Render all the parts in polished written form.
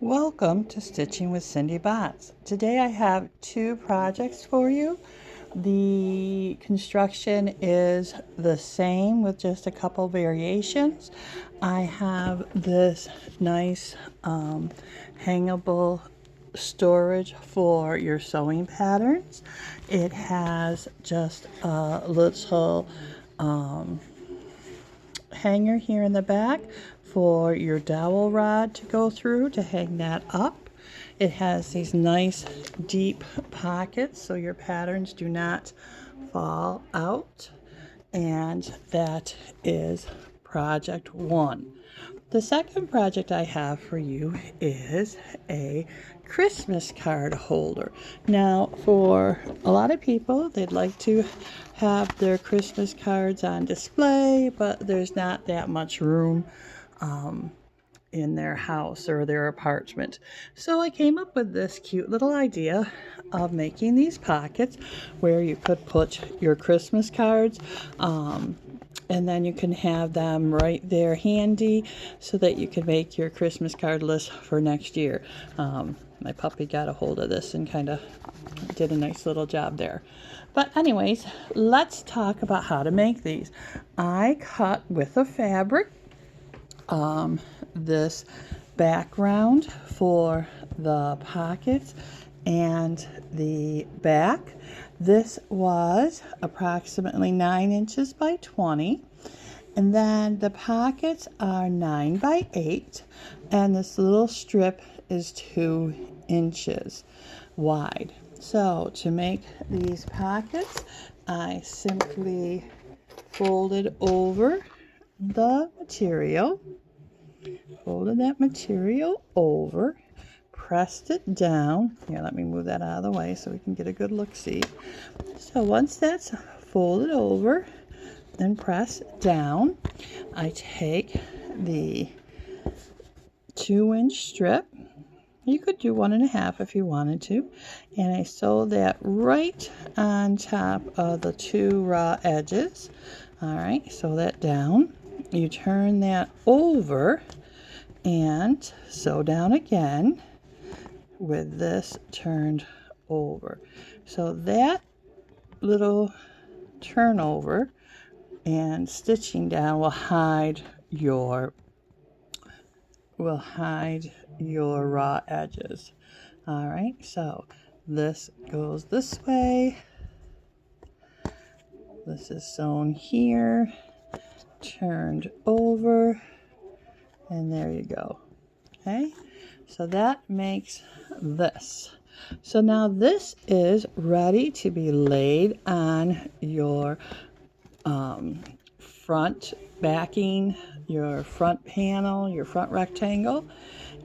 Welcome to Stitching with Cindy Botts. Today I have two projects for you. The construction is the same with just a couple variations. I have this nice hangable storage for your sewing patterns. It has just a little hanger here in the back for your dowel rod to go through to hang that up. It has these nice deep pockets so your patterns do not fall out, and that is project one. The second project I have for you is a Christmas card holder. Now, for a lot of people, they'd like to have their Christmas cards on display, but there's not that much room in their house or their apartment. So I came up with this cute little idea of making these pockets where you could put your Christmas cards, and then you can have them right there handy so that you can make your Christmas card list for next year. My puppy got a hold of this and kind of did a nice little job there. But anyways, let's talk about how to make these. I cut with a fabric this background for the pockets and the back. This was approximately 9 inches by 20, and then the pockets are 9 by 8, and this little strip is 2 inches wide. So to make these pockets, I simply folded over the material, folded that material over, pressed it down. Here, let me move that out of the way so we can get a good look-see. So once that's folded over and pressed down, I take the 2-inch strip. You could do 1.5 if you wanted to, and I sew that right on top of the 2 raw edges. All right, sew that down. You turn that over and sew down again with this turned over. So that little turnover and stitching down will hide your raw edges. All right, so this goes this way. This is sewn here, turned over, and there you go. Okay, so that makes this. So now this is ready to be laid on your front backing, your front panel, your front rectangle,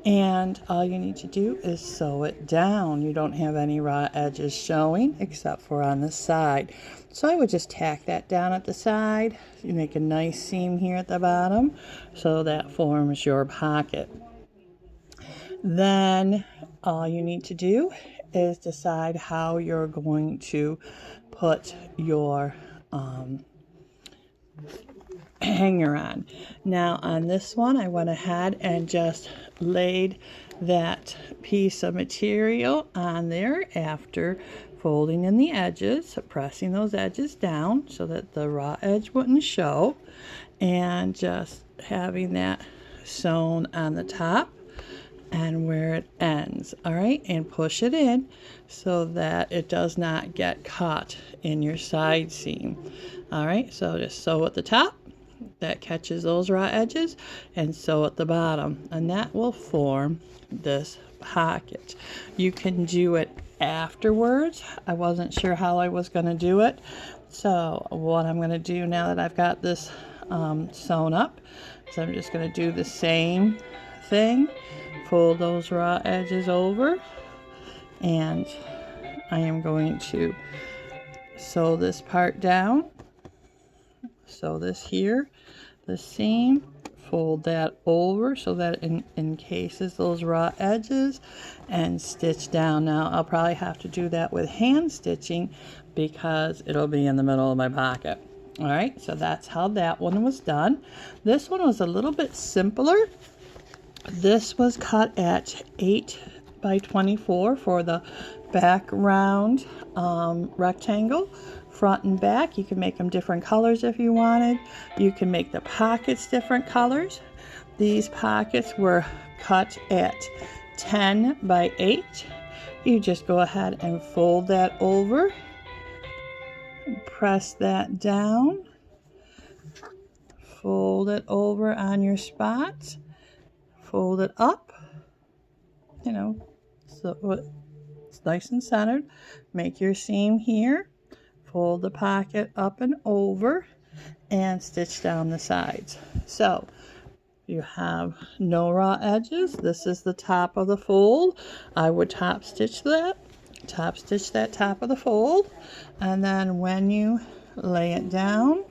and all you need to do is sew it down. You don't have any raw edges showing except for on the side. So I would just tack that down at the side. You make a nice seam here at the bottom, so that forms your pocket. Then all you need to do is decide how you're going to put your hanger on. Now on this one, I went ahead and just laid that piece of material on there after folding in the edges, pressing those edges down so that the raw edge wouldn't show, and just having that sewn on the top and where it ends. All right, and push it in so that it does not get caught in your side seam. All right, so just sew at the top, that catches those raw edges, and sew at the bottom, and that will form this pocket. You can do it afterwards. I wasn't sure how I was going to do it, so what I'm going to do now that I've got this sewn up is I'm just going to do the same thing, fold those raw edges over, and I am going to sew this part down, sew this here, the seam, fold that over so that it encases those raw edges, and stitch down. Now I'll probably have to do that with hand stitching because it'll be in the middle of my pocket. All right, so that's how that one was done. This one was a little bit simpler This was cut at 8 by 24 for the background rectangle, front and back. You can make them different colors if you wanted. You can make the pockets different colors. These pockets were cut at 10 by 8. You just go ahead and fold that over, press that down, fold it over on your spot, fold it up, so it's nice and centered. Make your seam here, fold the pocket up and over, and stitch down the sides. So you have no raw edges. This is the top of the fold. I would top stitch that top of the fold, and then when you lay it down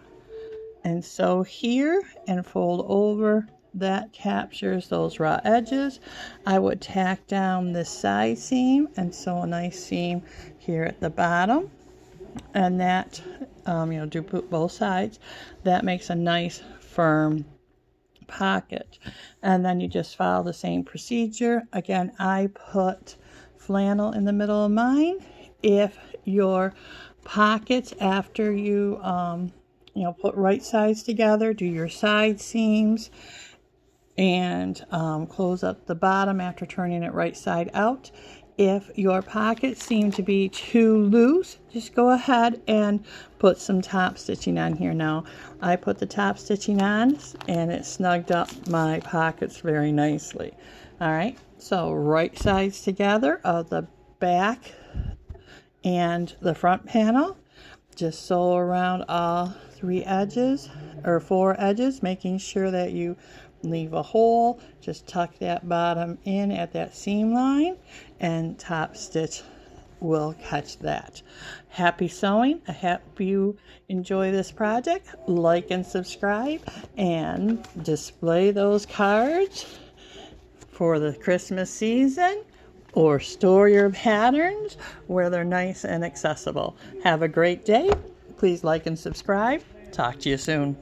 and sew here and fold over, that captures those raw edges. I would tack down this side seam and sew a nice seam here at the bottom, and that do both sides. That makes a nice firm pocket. And then you just follow the same procedure. Again, I put flannel in the middle of mine. If your pockets, after you put right sides together, do your side seams and close up the bottom after turning it right side out. If your pockets seem to be too loose, just go ahead and put some top stitching on here. Now, I put the top stitching on and it snugged up my pockets very nicely. All right, so right sides together of the back and the front panel. Just sew around all 3 edges or 4 edges, making sure that you leave a hole. Just tuck that bottom in at that seam line, and top stitch will catch that. Happy sewing. I hope you enjoy this project. Like and subscribe, and display those cards for the Christmas season, or store your patterns where they're nice and accessible. Have a great day. Please like and subscribe. Talk to you soon.